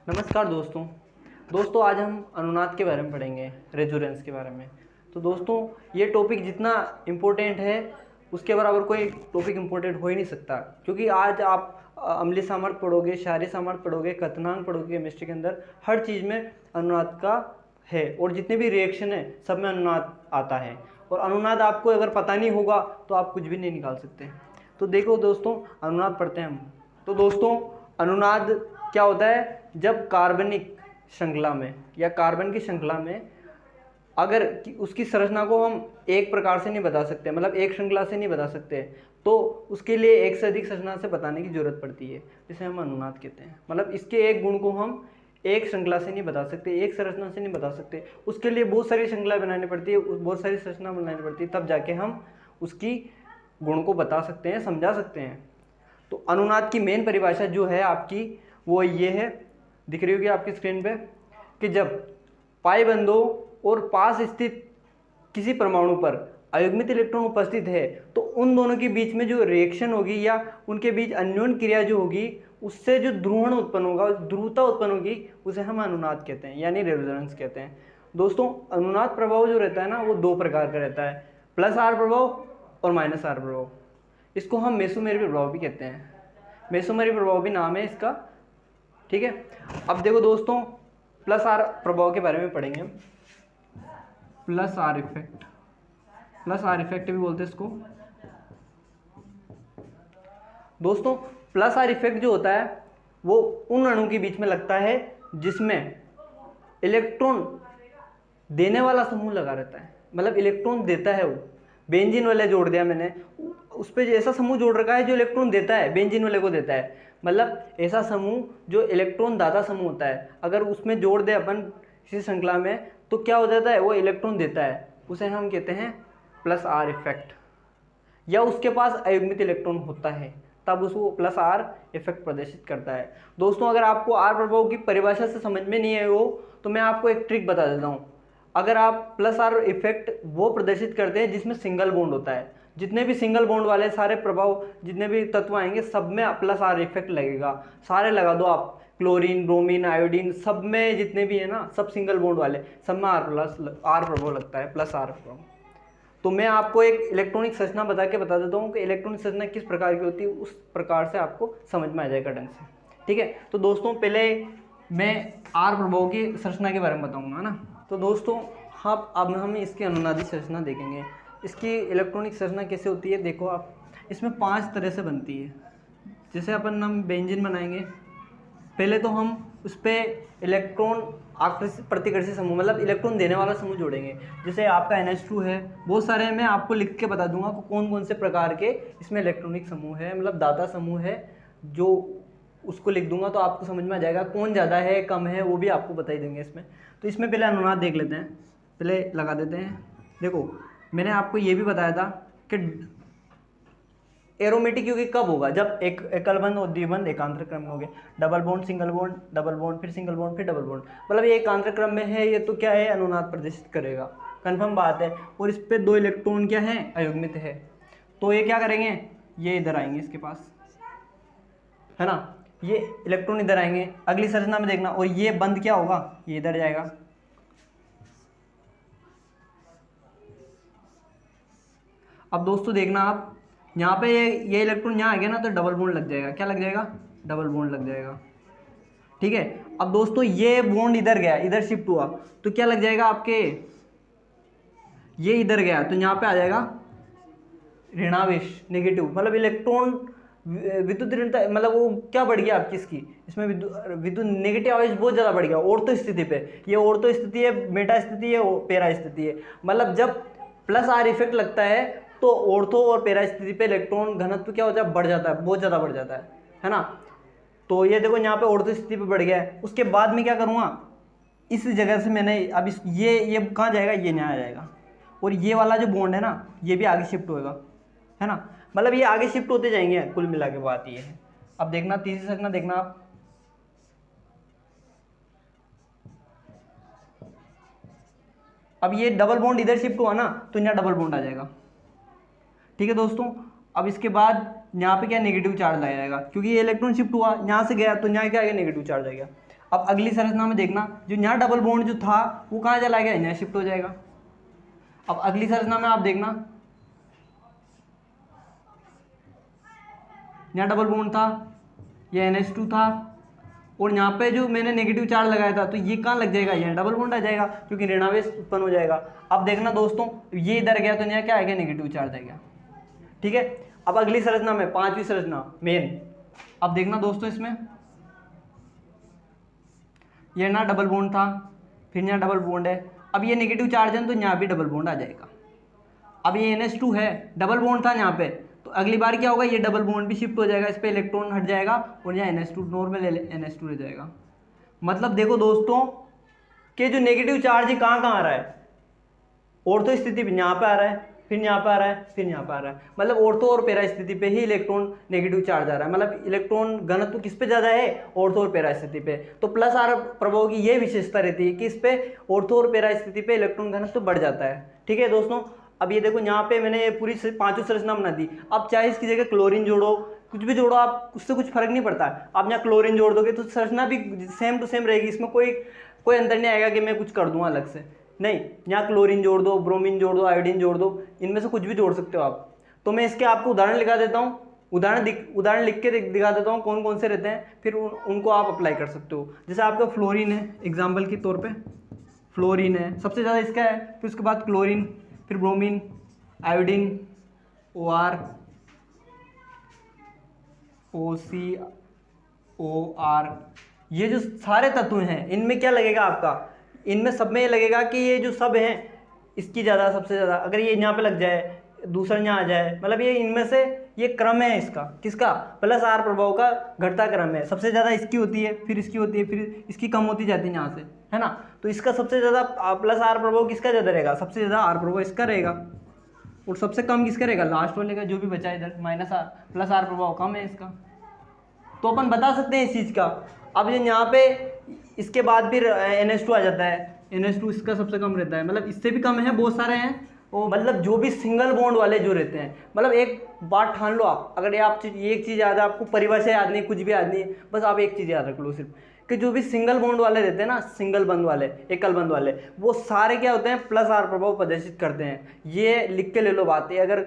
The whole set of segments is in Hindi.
नमस्कार दोस्तों आज हम अनुनाद के बारे में पढ़ेंगे, रेजोनेंस के बारे में। तो दोस्तों ये टॉपिक जितना इम्पोर्टेंट है उसके बराबर कोई टॉपिक इम्पोर्टेंट हो ही नहीं सकता, क्योंकि आज आप अम्लीय सामर्थ्य पढ़ोगे, क्षारीय सामर्थ्य पढ़ोगे, कथनांक पढ़ोगे, केमिस्ट्री के अंदर हर चीज़ में अनुनाद का है और जितने भी रिएक्शन है सब में अनुनाद आता है। और अनुनाद आपको अगर पता नहीं होगा तो आप कुछ भी नहीं निकाल सकते। तो देखो दोस्तों, अनुनाद पढ़ते हैं हम। तो दोस्तों अनुनाद क्या होता है? जब कार्बनिक श्रृंखला में या कार्बन की श्रृंखला में अगर उसकी संरचना को हम एक प्रकार से नहीं बता सकते, मतलब एक श्रृंखला से नहीं बता सकते, तो उसके लिए एक से अधिक संरचना से बताने की जरूरत पड़ती है, जिसे हम अनुनाद कहते हैं। मतलब इसके एक गुण को हम एक श्रृंखला से नहीं बता सकते, एक संरचना से नहीं बता सकते, उसके लिए बहुत सारी श्रृंखला बनानी पड़ती है, बहुत सारी संरचना बनानी पड़ती है, तब जाके हम उसकी गुण को बता सकते हैं, समझा सकते हैं। तो अनुनाद की मेन परिभाषा जो है आपकी वो ये है, दिख रही होगी आपकी स्क्रीन पे, कि जब पाई बंधों और पास स्थित किसी परमाणु पर अयुग्मित इलेक्ट्रॉन उपस्थित है तो उन दोनों के बीच में जो रिएक्शन होगी या उनके बीच अन्योन्य क्रिया जो होगी उससे जो ध्रुवण उत्पन्न होगा, ध्रुवता उत्पन्न होगी, उसे हम अनुनाद कहते हैं, यानी रेजोनेंस कहते हैं। दोस्तों अनुनाद प्रभाव जो रहता है ना वो दो प्रकार का रहता है, प्लस आर प्रभाव और माइनस आर प्रभाव। इसको हम मेसोमेरी प्रभाव भी कहते हैं, मेसोमेरी प्रभाव भी नाम है इसका, ठीक है। अब देखो दोस्तों, प्लस आर प्रभाव के बारे में पढ़ेंगे। Plus are effect, plus are effect भी बोलते हैं इसको। दोस्तों प्लस आर इफेक्ट जो होता है वो उन अणु के बीच में लगता है जिसमें इलेक्ट्रॉन देने वाला समूह लगा रहता है, मतलब इलेक्ट्रॉन देता है। वो बेंजीन वाले जोड़ दिया मैंने, उस पर ऐसा समूह जोड़ रखा है जो इलेक्ट्रॉन देता है, बेंजीन वाले को देता है, मतलब ऐसा समूह जो इलेक्ट्रॉन दाता समूह होता है, अगर उसमें जोड़ दे अपन किसी श्रृंखला में तो क्या हो जाता है, वो इलेक्ट्रॉन देता है, उसे हम कहते हैं प्लस आर इफेक्ट। या उसके पास अयुग्मित इलेक्ट्रॉन होता है तब उसको प्लस आर इफेक्ट प्रदर्शित करता है। दोस्तों अगर आपको आर प्रभाव की परिभाषा से समझ में नहीं आई हो तो मैं आपको एक ट्रिक बता देता हूँ। अगर आप प्लस आर इफेक्ट वो प्रदर्शित करते हैं जिसमें सिंगल बॉन्ड होता है, जितने भी सिंगल बॉन्ड वाले सारे प्रभाव, जितने भी तत्व आएंगे सब में प्लस आर इफेक्ट लगेगा, सारे लगा दो आप, क्लोरीन, ब्रोमीन, आयोडीन, सब में जितने भी है ना, सब सिंगल बॉन्ड वाले, सब में आर प्रभाव लगता है, प्लस आर प्रभाव। तो मैं आपको एक इलेक्ट्रॉनिक संरचना बता देता हूँ कि इलेक्ट्रॉनिक संरचना किस प्रकार की होती है, उस प्रकार से आपको समझ में आ जाएगा ढंग से, ठीक है। तो दोस्तों पहले मैं आर प्रभाव की संरचना के बारे में बताऊंगा ना। तो दोस्तों अब हम इसकी अनुनादी संरचना देखेंगे। इसकी इलेक्ट्रॉनिक संरचना कैसे होती है, देखो आप, इसमें 5 तरह से बनती है। जैसे अपन हम बेंजीन बनाएंगे, पहले तो हम उस पर इलेक्ट्रॉन आकर्षित प्रतिकर्षी समूह, मतलब इलेक्ट्रॉन देने वाला समूह जोड़ेंगे। जैसे आपका NH2 है, बहुत सारे मैं आपको लिख के बता दूंगा कौन कौन से प्रकार के इसमें इलेक्ट्रॉनिक समूह है, मतलब दाता समूह है, जो उसको लिख दूंगा तो आपको समझ में आ जाएगा कौन ज़्यादा है कम है, वो भी आपको बता ही देंगे इसमें। तो इसमें पहले अनुनाद देख लेते हैं, पहले लगा देते हैं। देखो मैंने आपको ये भी बताया था कि एरोमेटिक यौगिक कब होगा, जब एक एकल बंध और द्विबंध एकांतर क्रम में होंगे, double bond, single bond, double bond, फिर सिंगल बॉन्ड, फिर डबल बॉन्ड, मतलब ये एकांतर क्रम में है, ये तो क्या है, अनुनाद प्रदर्शित करेगा, कंफर्म बात है। और इस पे 2 इलेक्ट्रॉन क्या है, अयुग्मित है, तो ये क्या करेंगे, ये इधर आएंगे इसके पास, है ना, ये इलेक्ट्रॉन इधर आएंगे, अगली संरचना में देखना, और ये बंध क्या होगा, ये इधर जाएगा। अब दोस्तों देखना आप, यहाँ पे ये इलेक्ट्रॉन यहाँ आ गया ना तो डबल बॉन्ड लग जाएगा, क्या लग जाएगा, डबल बॉन्ड लग जाएगा, ठीक है। अब दोस्तों ये बॉन्ड इधर गया, इधर शिफ्ट हुआ तो क्या लग जाएगा आपके, ये इधर गया तो यहाँ पे आ जाएगा ऋणावेश, नेगेटिव, मतलब इलेक्ट्रॉन विद्युत ऋणता, मतलब वो क्या बढ़ गया आपकी इसकी, इसमें विद्युत नेगेटिव आवेश बहुत ज़्यादा बढ़ गया ऑर्थो स्थिति पे। ये ऑर्थो स्थिति है, मेटा स्थिति है, पैरा स्थिति है, मतलब जब प्लस आर इफेक्ट लगता है तो ऑर्थो और पैरा स्थिति पे इलेक्ट्रॉन घनत्व क्या होता है, बढ़ जाता है, बहुत ज़्यादा बढ़ जाता है ना। तो ये देखो यहाँ पे ऑर्थो स्थिति पे बढ़ गया है। उसके बाद में क्या करूँगा, इस जगह से मैंने अब इस ये कहाँ जाएगा, ये यहाँ आ जाएगा, और ये वाला जो बॉन्ड है ना ये भी आगे शिफ्ट होएगा, है ना, मतलब ये आगे शिफ्ट होते जाएंगे, कुल मिला के बात ये है। अब देखना तीसरी संरचना देखना आप, अब ये डबल बॉन्ड इधर शिफ्ट हुआ ना तो यहाँ डबल बॉन्ड आ जाएगा, ठीक है दोस्तों। अब इसके बाद यहाँ पे क्या नेगेटिव चार्ज लगाया जाएगा, क्योंकि ये इलेक्ट्रॉन शिफ्ट हुआ, यहाँ से गया तो यहाँ क्या आएगा, नेगेटिव चार्ज आ गया। अब अगली संरचना में देखना, जो यहाँ डबल बॉन्ड जो था वो कहाँ चला गया, यहाँ शिफ्ट हो जाएगा। अब अगली संरचना में आप देखना, यहाँ डबल बॉन्ड था, ये NH2 था, और यहाँ पे जो मैंने नेगेटिव चार्ज लगाया था तो ये कहाँ लग जाएगा, यहाँ डबल बॉन्ड आ जाएगा, क्योंकि ऋणावेश उत्पन्न हो जाएगा। अब देखना दोस्तों, ये इधर गया तो यहाँ क्या आएगा, नेगेटिव चार्ज आएगा। ठीक है, अब अगली संरचना में, पांचवी संरचना मेन, अब देखना दोस्तों, इसमें ये ना डबल बॉन्ड था, फिर यहाँ डबल बॉन्ड है, अब ये नेगेटिव चार्ज है तो यहाँ भी डबल बॉन्ड आ जाएगा। अब ये NH2 है, डबल बॉन्ड था यहाँ पे, तो अगली बार क्या होगा, ये डबल बॉन्ड भी शिफ्ट हो जाएगा, इस पे इलेक्ट्रॉन हट जाएगा और यहाँ NH2 नॉर्मल NH2 रह जाएगा। मतलब देखो दोस्तों कि जो नेगेटिव चार्ज है कहाँ कहाँ आ रहा है, ऑर्थो स्थिति पे यहाँ पे आ रहा है, फिर यहाँ पे आ रहा है, फिर यहाँ पे आ रहा है, मतलब ऑर्थो और पैरा स्थिति पे ही इलेक्ट्रॉन नेगेटिव चार्ज आ रहा है। मतलब इलेक्ट्रॉन घनत्व किस पे ज़्यादा है, ऑर्थो और पैरा स्थिति पे। तो प्लस आर प्रभाव की ये विशेषता रहती है कि इस पे ऑर्थो और पैरा स्थिति पे इलेक्ट्रॉन घनत्व बढ़ जाता है। ठीक है दोस्तों, अब ये देखो यहाँ पे मैंने ये पूरी पांचों संरचना बना दी। अब चाहे इसकी जगह क्लोरीन जोड़ो, कुछ भी जोड़ो, आप उससे कुछ फर्क नहीं पड़ता। आप यहाँ क्लोरीन जोड़ दोगे तो संरचना भी सेम टू सेम रहेगी, इसमें कोई अंतर नहीं आएगा कि मैं कुछ कर दूंगा अलग से, नहीं। यहाँ क्लोरीन जोड़ दो, ब्रोमीन जोड़ दो, आयोडीन जोड़ दो, इनमें से कुछ भी जोड़ सकते हो आप। तो मैं इसके आपको उदाहरण लिखा देता हूँ, उदाहरण लिख के दिखा देता हूँ कौन कौन से रहते हैं, फिर उनको आप अप्लाई कर सकते हो। जैसे आपका फ्लोरीन है, एग्जाम्पल के तौर पर फ्लोरीन है, सबसे ज़्यादा इसका है, फिर उसके बाद क्लोरीन, फिर ब्रोमीन, आयोडीन, OR, OCOR, ये जो सारे तत्व हैं इनमें क्या लगेगा आपका, इनमें सब में ये लगेगा कि ये जो सब हैं इसकी ज़्यादा, सबसे ज़्यादा, अगर ये यहाँ पे लग जाए, दूसरा यहाँ आ जाए, मतलब ये इनमें से ये क्रम है इसका, किसका, प्लस आर प्रभाव का घटता क्रम है। सबसे ज़्यादा इसकी होती है, फिर इसकी होती है, फिर इसकी कम होती जाती है यहाँ से, है ना। तो इसका सबसे ज़्यादा प्लस आर प्रभाव किसका ज़्यादा रहेगा, सबसे ज़्यादा आर प्रभाव इसका रहेगा, और सबसे कम किसका रहेगा, लास्ट वाले का, जो भी बचा इधर माइनस आर, प्लस आर प्रभाव कम है इसका। तो अपन बता सकते हैं इस चीज़ का। अब ये यहाँ पे इसके बाद फिर NH2 आ जाता है, NH2 इसका सबसे कम रहता है, मतलब इससे भी कम है, बहुत सारे हैं। वो मतलब जो भी सिंगल बॉन्ड वाले जो रहते हैं, मतलब एक बात ठान लो आप, अगर ये आप एक चीज़ याद है, आपको परिभाषा याद नहीं, कुछ भी याद नहीं, बस आप एक चीज़ याद रख लो सिर्फ, कि जो भी सिंगल बॉन्ड वाले रहते हैं ना, सिंगल बंद वाले, एकल बंद वाले, वो सारे क्या होते हैं, प्लस आर प्रभाव प्रदर्शित करते हैं। ये लिख के ले लो बात है, अगर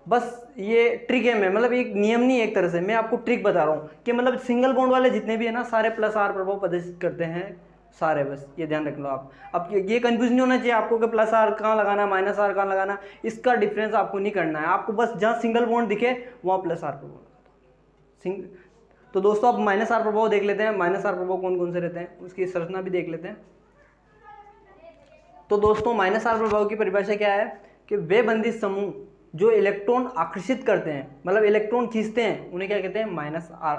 बस ये ट्रिक है, मैं मतलब एक नियम नहीं, एक तरह से मैं आपको ट्रिक बता रहा हूँ कि मतलब सिंगल बॉन्ड वाले जितने भी है ना, सारे प्लस आर प्रभाव प्रदर्शित करते हैं सारे, बस ये ध्यान रख लो आप। अब ये कंफ्यूज नहीं होना चाहिए आपको कि प्लस आर कहाँ लगाना, माइनस आर कहाँ लगाना, इसका डिफरेंस आपको नहीं करना है। आपको बस जहाँ सिंगल बॉन्ड दिखे वहाँ प्लस आर प्रभाव लगा दो। तो दोस्तों अब माइनस आर प्रभाव देख लेते हैं, माइनस आर प्रभाव कौन कौन से रहते हैं, उसकी संरचना भी देख लेते हैं। तो दोस्तों माइनस आर प्रभाव की परिभाषा क्या है कि वे बंदिश समूह जो इलेक्ट्रॉन आकर्षित करते हैं, मतलब इलेक्ट्रॉन खींचते हैं, उन्हें क्या कहते हैं, माइनस आर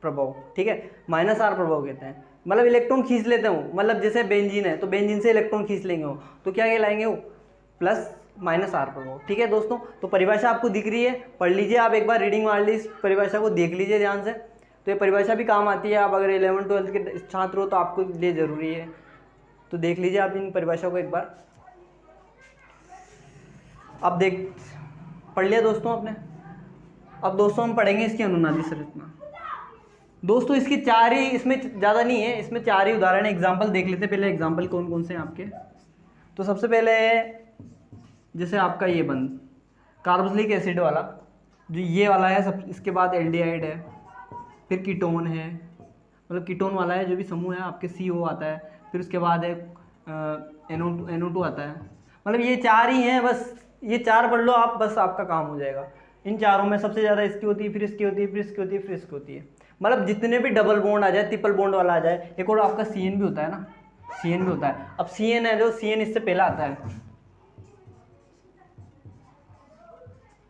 प्रभाव। ठीक है, माइनस आर प्रभाव कहते हैं, मतलब इलेक्ट्रॉन खींच लेते हो, मतलब जैसे बेंजीन है तो बेंजीन से इलेक्ट्रॉन खींच लेंगे हो, तो क्या कहलाएंगे वो, प्लस माइनस आर प्रभाव। ठीक है दोस्तों, तो परिभाषा आपको दिख रही है, पढ़ लीजिए आप, एक बार रीडिंग मार ली, इस परिभाषा को देख लीजिए ध्यान से। तो ये परिभाषा भी काम आती है, आप अगर 11वीं 12वीं के छात्र हो तो आपको लिए ज़रूरी है, तो देख लीजिए आप इन परिभाषा को एक बार। अब पढ़ लिया दोस्तों आपने। अब दोस्तों हम पढ़ेंगे इसकी अनुनादी संरचना। दोस्तों इसकी चार ही, इसमें ज़्यादा नहीं है, इसमें चार ही उदाहरण एग्जाम्पल देख लेते हैं। पहले एग्जाम्पल कौन कौन से हैं आपके, तो सबसे पहले जैसे आपका ये बंद कार्बोक्सिलिक एसिड वाला, जो ये वाला है सब, इसके बाद एल्डिहाइड है, फिर कीटोन है, मतलब कीटोन वाला है जो भी समूह है आपके, CO आता है, फिर उसके बाद है NO2 आता है। मतलब ये चार ही हैं, बस ये चार पढ़ लो आप, बस आपका काम हो जाएगा। इन चारों में सबसे ज़्यादा इसकी होती है, फिर इसकी होती है, फिर इसकी होती है, फिर इसकी होती है। मतलब जितने भी डबल बॉन्ड आ जाए, ट्रिपल बॉन्ड वाला आ जाए, एक और आपका CN भी होता है ना, CN भी होता है। अब CN है जो, CN इससे पहला आता है,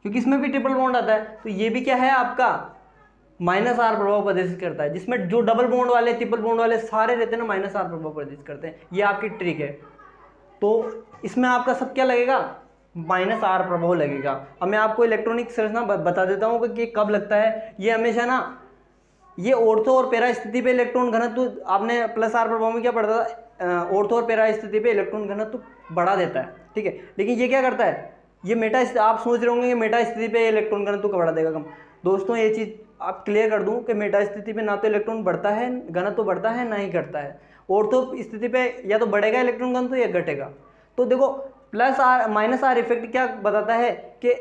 क्योंकि इसमें भी ट्रिपल बॉन्ड आता है, तो ये भी क्या है आपका, माइनस आर प्रभाव प्रदर्शित करता है। जिसमें जो डबल बॉन्ड वाले, ट्रिपल बॉन्ड वाले सारे रहते हैं ना, माइनस आर प्रभाव प्रदर्शित करते हैं। ये आपकी ट्रिक है। तो इसमें आपका सब क्या लगेगा, माइनस आर प्रभाव लगेगा। अब मैं आपको इलेक्ट्रॉनिक संरचना बता देता हूँ कि कब लगता है। ये हमेशा ना, ये ऑर्थो और पैरा स्थिति पे इलेक्ट्रॉन घनत्व, आपने प्लस आर प्रभाव में क्या पढ़ा था, ऑर्थो और पैरा स्थिति पे इलेक्ट्रॉन घनत्व बढ़ा देता है, ठीक है। लेकिन ये क्या करता है, ये मेटा, आप सोच रहे होंगे कि मेटा स्थिति पे इलेक्ट्रॉन घनत्व बढ़ा देगा कम। दोस्तों ये चीज़ आप क्लियर कर दूं कि मेटा स्थिति पे ना तो इलेक्ट्रॉन बढ़ता है, घनत्व बढ़ता है, ना ही घटता है। ऑर्थो स्थिति पे या तो बढ़ेगा इलेक्ट्रॉन घनत्व या घटेगा। तो देखो plus R minus R effect क्या बताता है कि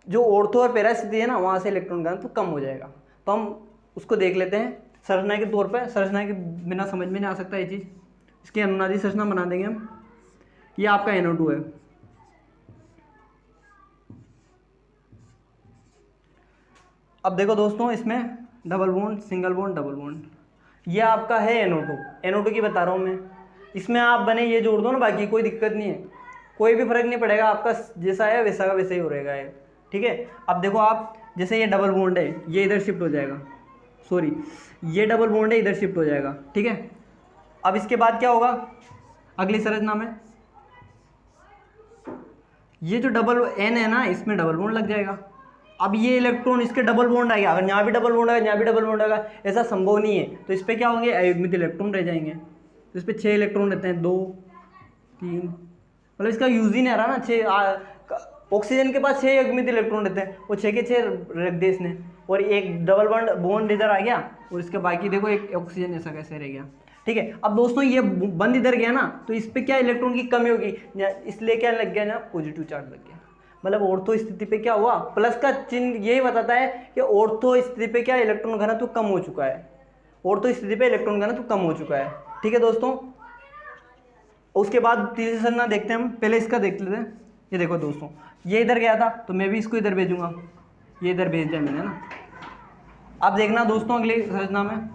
जो ऑर्थो और पैरा स्थिति है ना, वहाँ से इलेक्ट्रॉन घनत्व कम हो जाएगा। तो हम उसको देख लेते हैं संरचना के तौर पर। संरचना के बिना समझ में नहीं आ सकता ये चीज़, इसकी अनुनादी संरचना बना देंगे हम। ये आपका NO2 है। अब देखो दोस्तों, इसमें double bond, single bond, double bond, ये आपका है NO2 की बता रहा हूँ मैं। इसमें आप बने ये जोड़ दो ना, बाकी कोई दिक्कत नहीं है, कोई भी फर्क नहीं पड़ेगा, आपका जैसा है वैसा का वैसा ही हो रहेगा ये, ठीक है। अब देखो आप, जैसे ये डबल बॉन्ड है, ये इधर शिफ्ट हो जाएगा, सॉरी ये डबल बॉन्ड है, इधर शिफ्ट हो जाएगा, ठीक है। अब इसके बाद क्या होगा अगली संरचना में, ये जो डबल N है ना, इसमें डबल बॉन्ड लग जाएगा। अब ये इलेक्ट्रॉन इसके डबल बॉन्ड आएगा, अगर यहाँ भी डबल बॉन्ड आएगा, यहाँ भी डबल बॉन्ड आएगा, ऐसा संभव नहीं है। तो इस पर क्या होंगे, अयुग्मित इलेक्ट्रॉन रह जाएंगे। तो इस पर 6 इलेक्ट्रॉन रहते हैं, 2 3, मतलब इसका यूज ही नहीं आ रहा ना। 6 ऑक्सीजन के पास 6 अयुग्मित इलेक्ट्रॉन रहते हैं, वो 6 के 6 रख दे इसने, और एक डबल बॉन्ड इधर आ गया, और इसके बाकी देखो एक ऑक्सीजन ऐसा कैसे रह गया, ठीक है। अब दोस्तों ये बंद इधर गया ना, तो इस पर क्या इलेक्ट्रॉन की कमी होगी, इसलिए क्या लग गया ना, पॉजिटिव चार्ज लग गया। मतलब ऑर्थो स्थिति पे क्या हुआ, प्लस का चिन्ह यही बताता है कि ऑर्थो स्थिति पे क्या इलेक्ट्रॉन घनत्व कम हो चुका है, ऑर्थो स्थिति पे इलेक्ट्रॉन घनत्व कम हो चुका है, ठीक है दोस्तों। उसके बाद तीसरी संरचना देखते हैं हम, पहले इसका देख लेते हैं। ये देखो दोस्तों, ये इधर गया था, तो मैं भी इसको इधर भेजूंगा, ये इधर भेज दिया मैंने ना। अब देखना दोस्तों अगली संरचना में,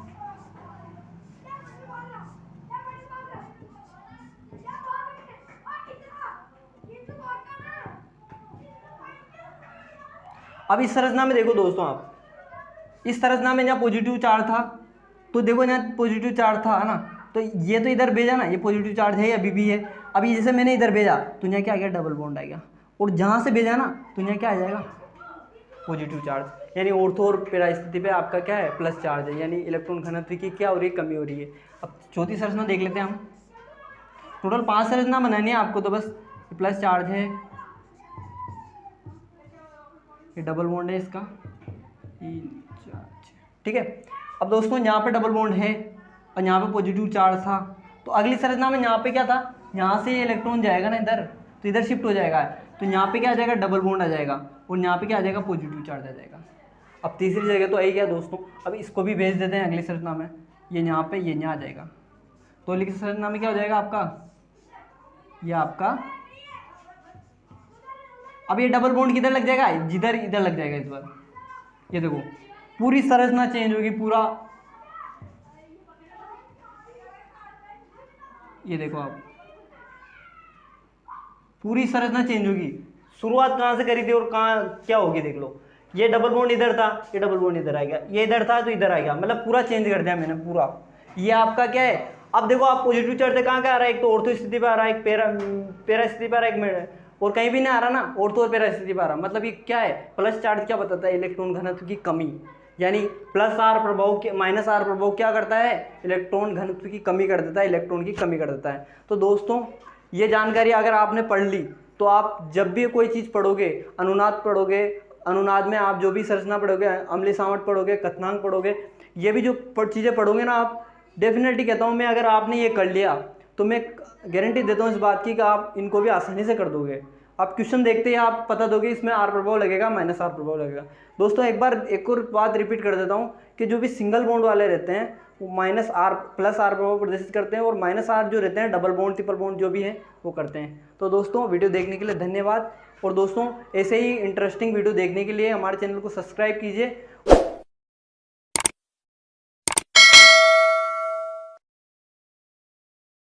अब इस संरचना में देखो दोस्तों, आप इस संरचना में जहाँ पॉजिटिव चार्ज था, तो देखो यहाँ पॉजिटिव चार्ज था ना, तो ये तो इधर भेजा ना, ये पॉजिटिव चार्ज है, अभी भी है। अभी जैसे मैंने इधर भेजा तो यहाँ क्या आ गया, डबल बॉन्ड आ गया, और जहाँ से भेजा ना तो यहाँ क्या आ जाएगा, पॉजिटिव चार्ज। यानी ऑर्थो और पैरा स्थिति पे आपका क्या है, प्लस चार्ज है, यानी इलेक्ट्रॉन घनत्व की क्या हो रही है, कमी हो रही है। अब चौथी संरचना देख लेते हैं हम। टोटल 5 संरचना बनानी है आपको, तो बस प्लस चार्ज है, ये डबल बॉन्ड है इसका, 3 4, ठीक है। अब दोस्तों यहाँ पे डबल बॉन्ड है और यहाँ पे पॉजिटिव चार्ज था, तो अगली संरचना में यहाँ पे क्या था, यहाँ से ये इलेक्ट्रॉन जाएगा ना इधर, तो इधर शिफ्ट हो जाएगा, तो यहाँ पे क्या आ जाएगा, डबल बॉन्ड आ जाएगा, और यहाँ पे क्या आ जाएगा, पॉजिटिव चार्ज आ जाएगा। अब तीसरी जगह तो आई क्या दोस्तों, अब इसको भी भेज देते हैं अगली संरचना में, ये यहाँ पे, ये यहाँ आ जाएगा। तो अगली संरचना में क्या हो जाएगा आपका, ये आपका, अब ये डबल बॉन्ड किधर लग जाएगा, जिधर इधर लग जाएगा इस बार। ये देखो पूरी संरचना चेंज होगी, पूरा ये देखो आप, पूरी संरचना चेंज होगी। शुरुआत कहाँ से करी थी और कहाँ क्या होगी देख लो, ये डबल बॉन्ड इधर था, ये डबल बॉन्ड इधर आ गया, ये इधर था तो इधर आ गया, मतलब पूरा चेंज कर दिया मैंने पूरा। ये आपका क्या है, अब देखो आप पॉजिटिव चार्ज से कहाँ क्या आ रहा है, एक तो ऑर्थो स्थिति पे आ रहा है, एक पैरा स्थिति पे आ रहा है, एक और कहीं भी नहीं आ रहा ना, ऑर्थो और पैरा स्थिति पे आ रहा। मतलब ये क्या है, प्लस चार्ज क्या बताता है, इलेक्ट्रॉन घनत्व की कमी, यानी प्लस आर प्रभाव के माइनस आर प्रभाव क्या करता है, इलेक्ट्रॉन घनत्व की कमी कर देता है, इलेक्ट्रॉन की कमी कर देता है। तो दोस्तों ये जानकारी अगर आपने पढ़ ली, तो आप जब भी कोई चीज़ पढ़ोगे, अनुनाद पढ़ोगे, अनुनाद में आप जो भी संरचना पढ़ोगे, अम्लीय सामर्थ पढ़ोगे, कथनांक पढ़ोगे, ये भी जो चीज़ें पढ़ोगे ना आप, डेफिनेटली कहता हूँ मैं, अगर आपने ये कर लिया तो मैं गारंटी देता हूँ इस बात की कि आप इनको भी आसानी से कर दोगे। आप क्वेश्चन देखते ही आप पता दोगे इसमें आर प्रभाव लगेगा, माइनस आर प्रभाव लगेगा। दोस्तों एक बार एक और बात रिपीट कर देता हूँ कि जो भी सिंगल बॉन्ड वाले रहते हैं वो माइनस आर प्लस आर प्रभाव प्रदर्शित करते हैं, और माइनस आर जो रहते हैं डबल बॉन्ड ट्रिपल बॉन्ड जो भी है वो करते हैं। तो दोस्तों वीडियो देखने के लिए धन्यवाद, और दोस्तों ऐसे ही इंटरेस्टिंग वीडियो देखने के लिए हमारे चैनल को सब्सक्राइब कीजिए।